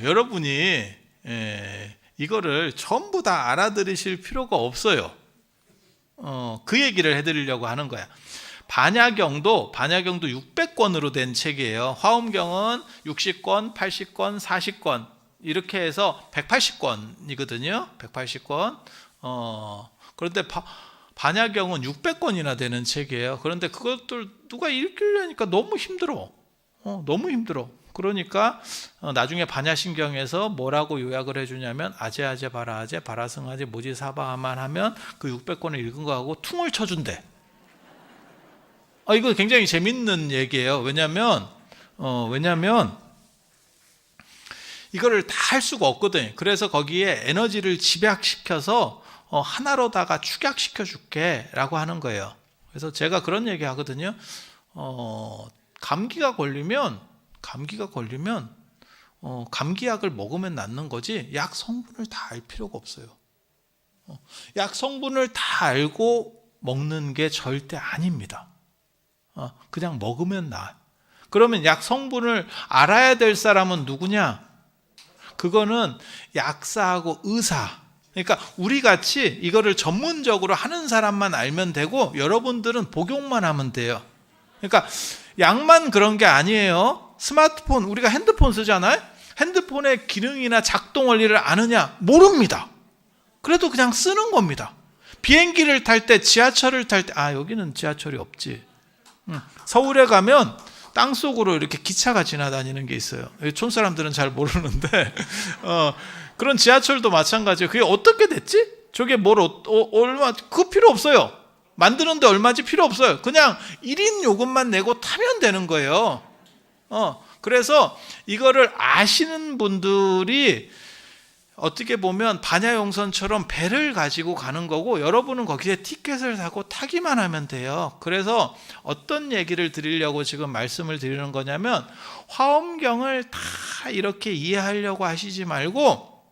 여러분이 이거를 전부 다 알아들으실 필요가 없어요. 그 얘기를 해드리려고 하는 거야. 반야경도 600권으로 된 책이에요. 화엄경은 60권, 80권, 40권 이렇게 해서 180권이거든요. 180권. 그런데 반야경은 600권이나 되는 책이에요. 그런데 그것들 누가 읽으려니까 너무 힘들어. 너무 힘들어. 그러니까 나중에 반야신경에서 뭐라고 요약을 해주냐면 아제아제 바라아제 바라승아제 모지사바만 하면 그 600권을 읽은 거하고 퉁을 쳐준대. 이거 굉장히 재밌는 얘기예요. 왜냐면 이거를 다 할 수가 없거든. 그래서 거기에 에너지를 집약시켜서 하나로다가 축약시켜 줄게 라고 하는 거예요. 그래서 제가 그런 얘기 하거든요. 감기가 걸리면 감기약을 먹으면 낫는 거지 약 성분을 다 알 필요가 없어요. 약 성분을 다 알고 먹는 게 절대 아닙니다. 그냥 먹으면 나아. 그러면 약 성분을 알아야 될 사람은 누구냐? 그거는 약사하고 의사. 그러니까 우리 같이 이거를 전문적으로 하는 사람만 알면 되고 여러분들은 복용만 하면 돼요. 그러니까 약만 그런 게 아니에요. 스마트폰, 우리가 핸드폰 쓰잖아요. 핸드폰의 기능이나 작동 원리를 아느냐? 모릅니다. 그래도 그냥 쓰는 겁니다. 비행기를 탈 때, 지하철을 탈 때, 여기는 지하철이 없지. 서울에 가면 땅속으로 이렇게 기차가 지나다니는 게 있어요. 촌 사람들은 잘 모르는데 그런 지하철도 마찬가지예요. 그게 어떻게 됐지? 저게 얼마, 그거 필요 없어요. 만드는데 얼마지 필요 없어요. 그냥 1인 요금만 내고 타면 되는 거예요. 그래서 이거를 아시는 분들이 어떻게 보면 반야용선처럼 배를 가지고 가는 거고 여러분은 거기에 티켓을 사고 타기만 하면 돼요. 그래서 어떤 얘기를 드리려고 지금 말씀을 드리는 거냐면 화엄경을 다 이렇게 이해하려고 하시지 말고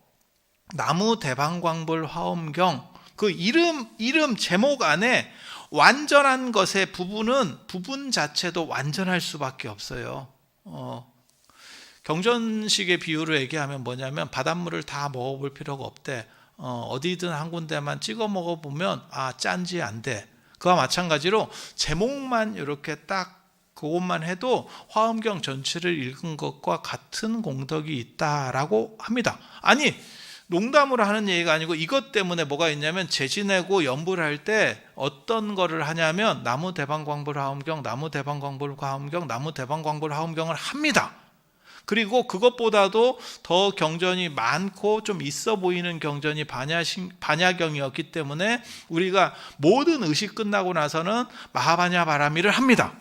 나무대방광불 화엄경 그 이름 제목 안에 완전한 것의 부분 자체도 완전할 수밖에 없어요. 경전식의 비유로 얘기하면 뭐냐면 바닷물을 다 먹어볼 필요가 없대. 어디든 한 군데만 찍어 먹어보면 짠지 안 돼. 그와 마찬가지로 제목만 이렇게 딱 그것만 해도 화엄경 전체를 읽은 것과 같은 공덕이 있다라고 합니다. 아니 농담으로 하는 얘기가 아니고 이것 때문에 뭐가 있냐면 재지내고 연불 할 때 어떤 거를 하냐면 나무대방광불 화엄경, 나무대방광불 화엄경, 나무대방광불 화엄경을 합니다. 그리고 그것보다도 더 경전이 많고 좀 있어 보이는 경전이 반야경이었기 때문에 우리가 모든 의식 끝나고 나서는 마하반야 바라미를 합니다.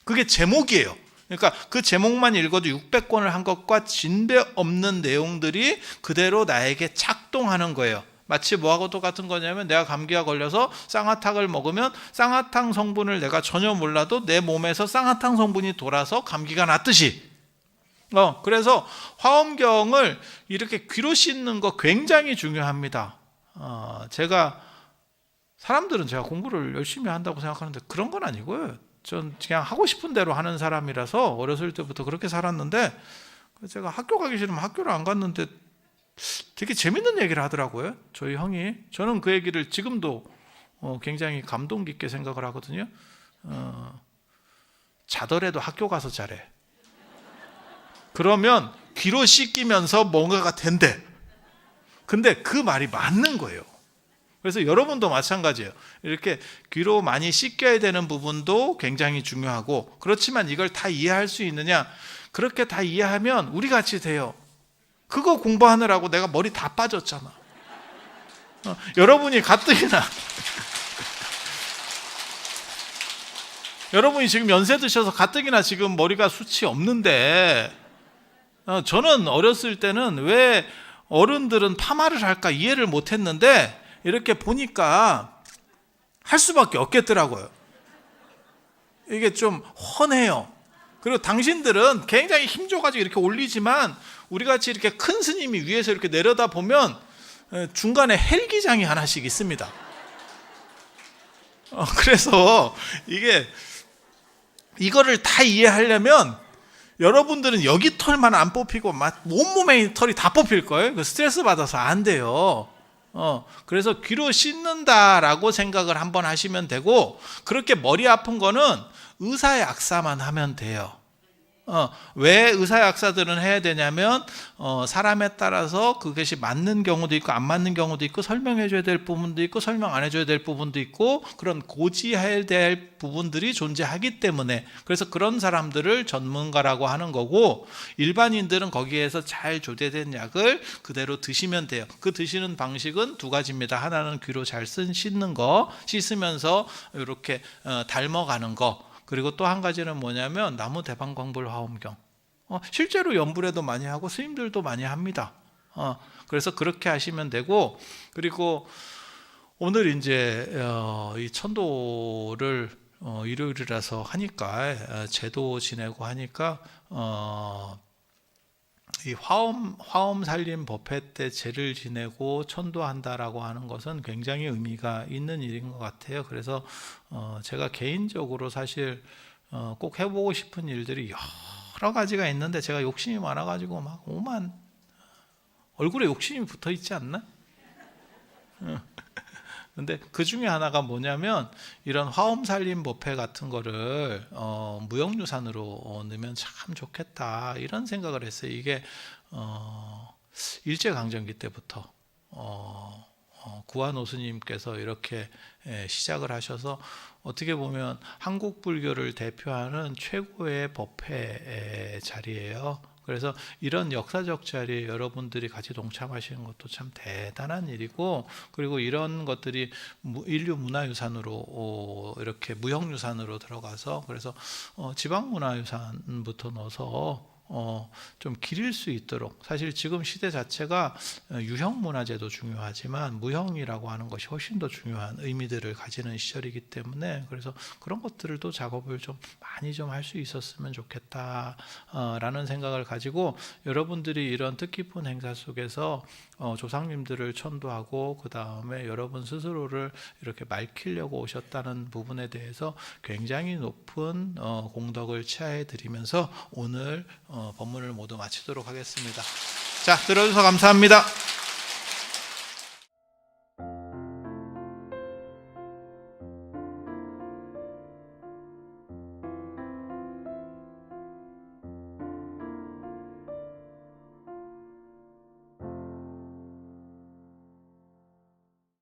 그게 제목이에요. 그러니까 그 제목만 읽어도 600권을 한 것과 진배 없는 내용들이 그대로 나에게 작동하는 거예요. 마치 뭐하고 똑같은 거냐면 내가 감기가 걸려서 쌍화탕을 먹으면 쌍화탕 성분을 내가 전혀 몰라도 내 몸에서 쌍화탕 성분이 돌아서 감기가 낫듯이 그래서 화엄경을 이렇게 귀로 씻는 거 굉장히 중요합니다. 사람들은 제가 공부를 열심히 한다고 생각하는데 그런 건 아니고요. 전 그냥 하고 싶은 대로 하는 사람이라서 어렸을 때부터 그렇게 살았는데 제가 학교 가기 싫으면 학교를 안 갔는데 되게 재밌는 얘기를 하더라고요. 저희 형이. 저는 그 얘기를 지금도 굉장히 감동 깊게 생각을 하거든요. 자더라도 학교 가서 잘해. 그러면 귀로 씻기면서 뭔가가 된대. 근데 그 말이 맞는 거예요. 그래서 여러분도 마찬가지예요. 이렇게 귀로 많이 씻겨야 되는 부분도 굉장히 중요하고 그렇지만 이걸 다 이해할 수 있느냐? 그렇게 다 이해하면 우리 같이 돼요. 그거 공부하느라고 내가 머리 다 빠졌잖아. 여러분이 가뜩이나 여러분이 지금 연세 드셔서 가뜩이나 지금 머리가 숱이 없는데, 저는 어렸을 때는 왜 어른들은 파마를 할까 이해를 못했는데 이렇게 보니까 할 수밖에 없겠더라고요. 이게 좀 훤해요. 그리고 당신들은 굉장히 힘줘가지고 이렇게 올리지만 우리같이 이렇게 큰 스님이 위에서 이렇게 내려다 보면 중간에 헬기장이 하나씩 있습니다. 그래서 이거를 다 이해하려면 여러분들은 여기 털만 안 뽑히고 온몸에 털이 다 뽑힐 거예요. 그 스트레스 받아서 안 돼요. 그래서 귀로 씻는다라고 생각을 한번 하시면 되고, 그렇게 머리 아픈 거는 의사의 악사만 하면 돼요. 왜 의사 약사들은 해야 되냐면 사람에 따라서 그것이 맞는 경우도 있고 안 맞는 경우도 있고 설명해 줘야 될 부분도 있고 설명 안 해줘야 될 부분도 있고 그런 고지해야 될 부분들이 존재하기 때문에, 그래서 그런 사람들을 전문가라고 하는 거고, 일반인들은 거기에서 잘 조제된 약을 그대로 드시면 돼요. 그 드시는 방식은 두 가지입니다. 하나는 귀로 잘 씻는 거, 씻으면서 이렇게 닮아가는 거, 그리고 또 한 가지는 뭐냐면 나무 대방광불 화엄경. 실제로 연불에도 많이 하고 스님들도 많이 합니다. 그래서 그렇게 하시면 되고, 그리고 오늘 이제 이 천도를 일요일이라서 하니까 제도 지내고 하니까 이 화엄 살림 법회 때 제를 지내고 천도한다라고 하는 것은 굉장히 의미가 있는 일인 것 같아요. 그래서 제가 개인적으로 사실 꼭 해보고 싶은 일들이 여러 가지가 있는데 제가 욕심이 많아가지고 막 오만 얼굴에 욕심이 붙어 있지 않나? 근데 그 중에 하나가 뭐냐면 이런 화엄살림 법회 같은 거를 무형유산으로 넣으면 참 좋겠다 이런 생각을 했어요. 이게 일제강점기 때부터 구한오 스님께서 이렇게 시작을 하셔서 어떻게 보면 한국 불교를 대표하는 최고의 법회 자리예요. 그래서 이런 역사적 자리에 여러분들이 같이 동참하시는 것도 참 대단한 일이고, 그리고 이런 것들이 인류 문화유산으로 이렇게 무형유산으로 들어가서, 그래서 지방문화유산부터 넣어서 좀 기릴 수 있도록, 사실 지금 시대 자체가 유형문화재도 중요하지만 무형이라고 하는 것이 훨씬 더 중요한 의미들을 가지는 시절이기 때문에, 그래서 그런 것들을 또 작업을 좀 많이 좀 할 수 있었으면 좋겠다 라는 생각을 가지고, 여러분들이 이런 뜻깊은 행사 속에서 조상님들을 천도하고 그 다음에 여러분 스스로를 이렇게 맑히려고 오셨다는 부분에 대해서 굉장히 높은 공덕을 치하해 드리면서 오늘 법문을 모두 마치도록 하겠습니다. 자, 들어주셔서 감사합니다.